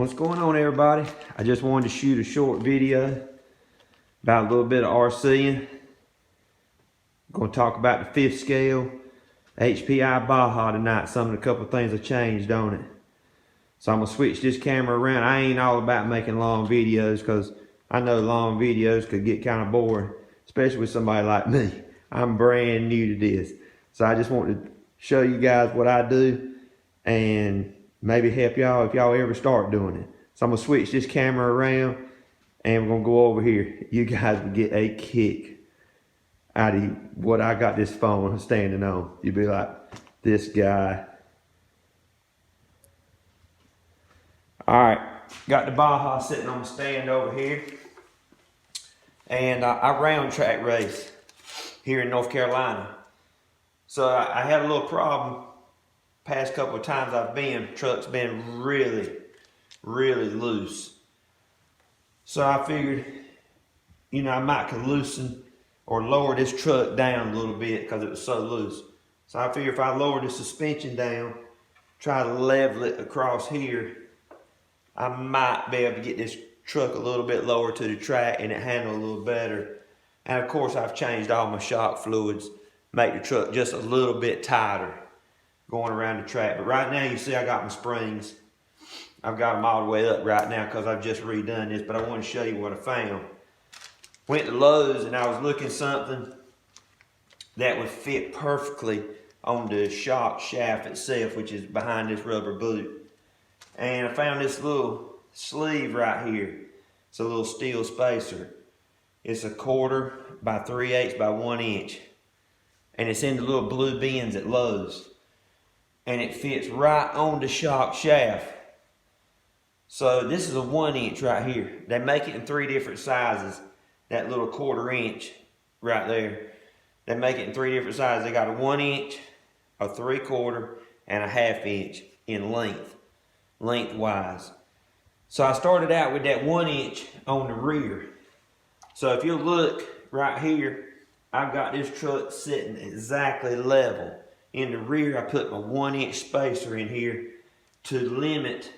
What's going on, everybody? I just wanted to shoot a short video about a little bit of RCing. I'm going to talk about the fifth scale HPI Baja tonight. A couple of things I changed on it. So I'm going to switch this camera around. I ain't all about making long videos because I know long videos could get kind of boring, especially with somebody like me. I'm brand new to this. So I just wanted to show you guys what I do and maybe help y'all if y'all ever start doing it. So I'm gonna switch this camera around and we're gonna go over here. You guys will get a kick out of what I got this phone standing on. You'll be like, this guy. All right, got the Baja sitting on the stand over here. And I round track race here in North Carolina. So I had a little problem. Past couple of times I've been, truck's been really loose. So I figured, I might could loosen or lower this truck down a little bit because it was so loose. So I figured if I lower the suspension down, try to level it across here, I might be able to get this truck a little bit lower to the track and it handle a little better. And of course I've changed all my shock fluids, make the truck just a little bit tighter going around the track. But right now you see I got my springs. I've got them all the way up right now because I've just redone this, but I want to show you what I found. Went to Lowe's and I was looking something that would fit perfectly on the shock shaft itself, which is behind this rubber boot. And I found this little sleeve right here. It's a little steel spacer. It's 1/4 by 3/8 by 1 inch. And it's in the little blue bins at Lowe's. And it fits right on the shock shaft. So this is a 1 inch right here. They make it in 3 different sizes. That little 1/4 inch right there. They make it in 3 different sizes. They got a 1 inch, a 3/4, and a 1/2 inch in lengthwise. So I started out with that 1 inch on the rear. So if you look right here, I've got this truck sitting exactly level. In the rear, I put my 1 inch spacer in here to limit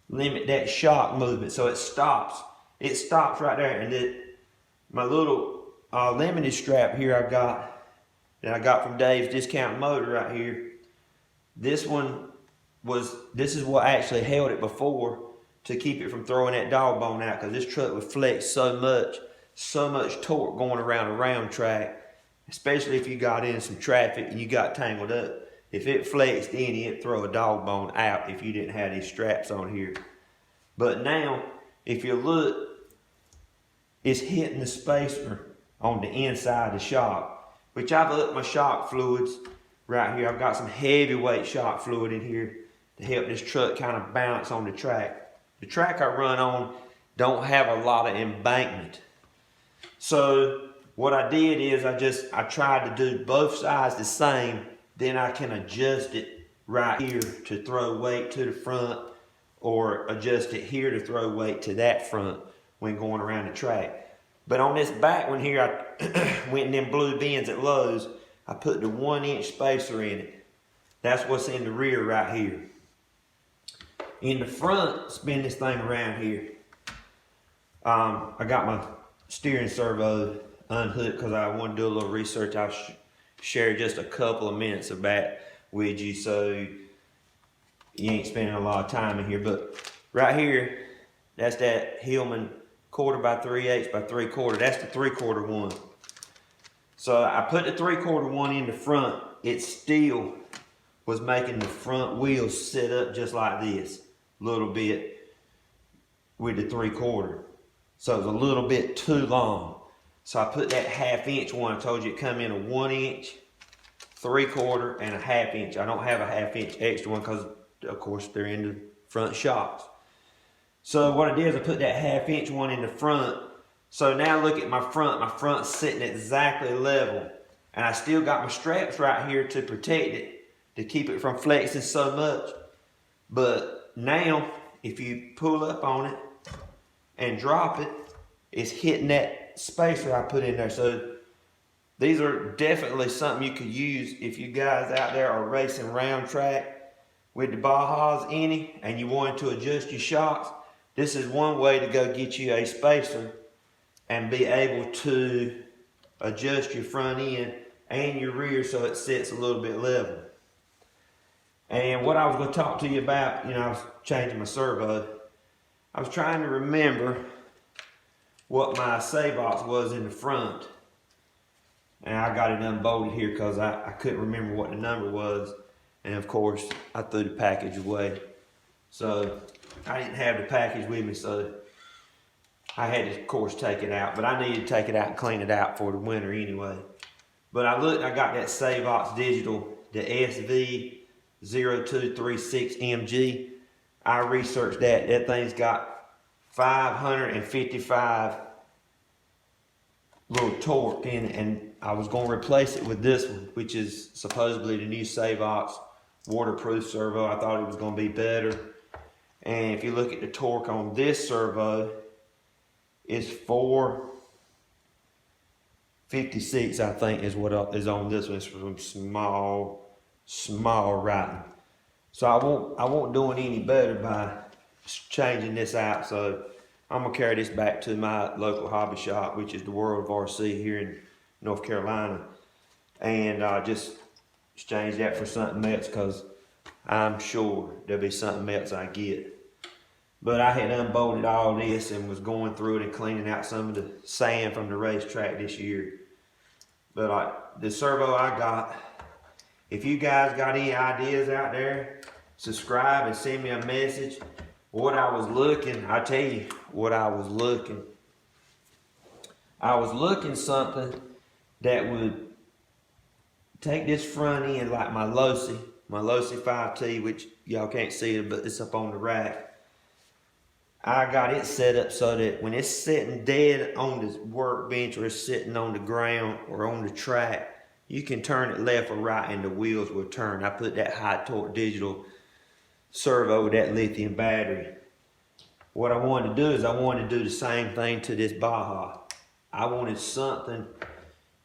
that shock movement so it stops. It stops right there. And my little limited strap here I got from Dave's Discount Motor right here. This is what actually held it before to keep it from throwing that dog bone out, because this truck would flex so much torque going around a round track. Especially if you got in some traffic and you got tangled up. If it flexed in, it'd throw a dog bone out if you didn't have these straps on here. But now, if you look, it's hitting the spacer on the inside of the shock, which I've upped my shock fluids right here. I've got some heavyweight shock fluid in here to help this truck kind of bounce on the track. The track I run on don't have a lot of embankment. So what I did is I tried to do both sides the same, then I can adjust it right here to throw weight to the front, or adjust it here to throw weight to that front when going around the track. But on this back one here, I went in them blue bins at Lowe's, I put the 1 inch spacer in it. That's what's in the rear right here. In the front, spin this thing around here. I got my steering servo unhooked because I want to do a little research. I'll share just a couple of minutes of that with you so you ain't spending a lot of time in here. But right here, that's that Hillman 1/4 by 3/8 by 3/4. That's the 3/4 one. So I put the 3/4 one in the front. It still was making the front wheels sit up just like this a little bit with the 3/4. So it was a little bit too long. So I put that 1/2 inch one. I told you it come in a 1 inch, 3/4, and a 1/2 inch. I don't have a 1/2 inch extra one because, of course, they're in the front shocks. So what I did is I put that 1/2 inch one in the front. So now look at my front. My front's sitting exactly level. And I still got my straps right here to protect it, to keep it from flexing so much. But now, if you pull up on it and drop it, it's hitting that spacer I put in there. So these are definitely something you could use if you guys out there are racing round track with the Bajas in it and you wanted to adjust your shocks, this is one way to go get you a spacer and be able to adjust your front end and your rear so it sits a little bit level. And what I was going to talk to you about, I was changing my servo. I was trying to remember what my save box was in the front. And I got it unbolted here because I couldn't remember what the number was. And of course, I threw the package away. So I didn't have the package with me, so I had to, of course, take it out. But I needed to take it out and clean it out for the winter anyway. But I looked, I got that Save Box Digital, the SV0236MG. I researched that. That thing's got 555 little torque in it, and I was going to replace it with this one, which is supposedly the new Save Box waterproof servo. I thought it was going to be better. And if you look at the torque on this servo, it's 456, I think, is what is on this one. It's from small writing. So I won't do it any better by changing this out. So I'm gonna carry this back to my local hobby shop, which is the World of RC here in North Carolina, and just exchange that for something else, because I'm sure there'll be something else I get. But I had unbolted all this and was going through it and cleaning out some of the sand from the racetrack this year. But the servo I got, if you guys got any ideas out there, subscribe and send me a message. What I was looking, I tell you what I was looking. I was looking something that would take this front end like my Losi 5T, which y'all can't see it, but it's up on the rack. I got it set up so that when it's sitting dead on the workbench or it's sitting on the ground or on the track, you can turn it left or right and the wheels will turn. I put that high torque digital servo with that lithium battery. What I wanted to do is I wanted to do the same thing to this Baja. I wanted something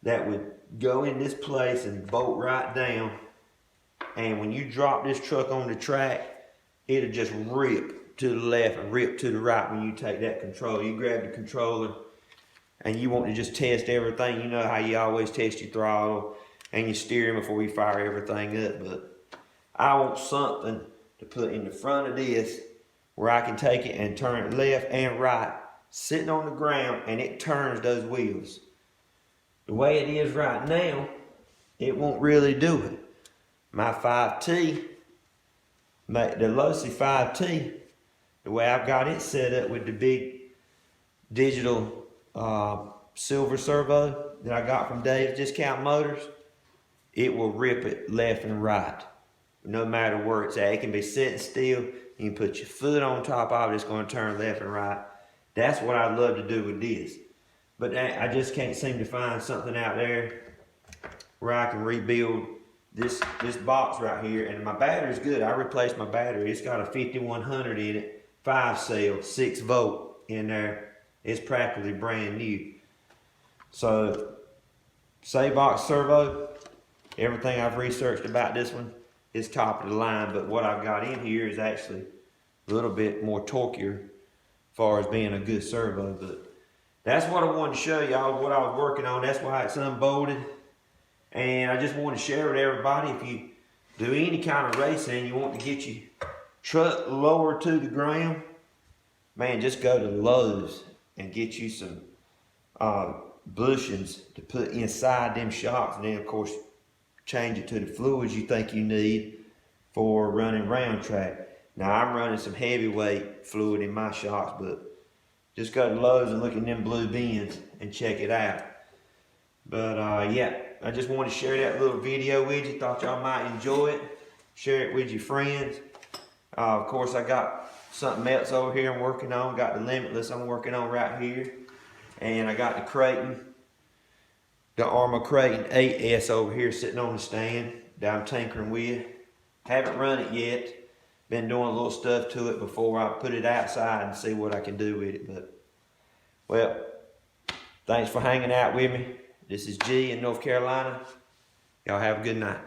that would go in this place and bolt right down, and when you drop this truck on the track, it'll just rip to the left and rip to the right when you take that control. You grab the controller and you want to just test everything. You know how you always test your throttle and your steering before you fire everything up, but I want something to put in the front of this where I can take it and turn it left and right, sitting on the ground, and it turns those wheels. The way it is right now, it won't really do it. My 5T, the Losi 5T, the way I've got it set up with the big digital silver servo that I got from Dave's Discount Motors, it will rip it left and right, no matter where it's at. It can be sitting still. You can put your foot on top of it, it's going to turn left and right. That's what I'd love to do with this. But I just can't seem to find something out there where I can rebuild this box right here. And my battery's good. I replaced my battery. It's got a 5100 in it, 5 cell, 6 volt in there. It's practically brand new. So, Save Box servo, everything I've researched about this one is top of the line, but what I've got in here is actually a little bit more torquier as far as being a good servo. But that's what I wanted to show y'all, what I was working on. That's why it's unbolted. And I just want to share with everybody, if you do any kind of racing, you want to get your truck lower to the ground, man, just go to Lowe's and get you some bushings to put inside them shocks, and then of course change it to the fluids you think you need for running round track. Now I'm running some heavyweight fluid in my shocks, but just go to Lowe's and look at them blue bins and check it out. But yeah, I just wanted to share that little video with you. Thought y'all might enjoy it. Share it with your friends. Of course, I got something else over here I'm working on. Got the Limitless I'm working on right here. And I got the Creighton, the Arma Creighton 8S over here sitting on the stand that I'm tinkering with. Haven't run it yet. Been doing a little stuff to it before I put it outside and see what I can do with it. But, well, thanks for hanging out with me. This is G in North Carolina. Y'all have a good night.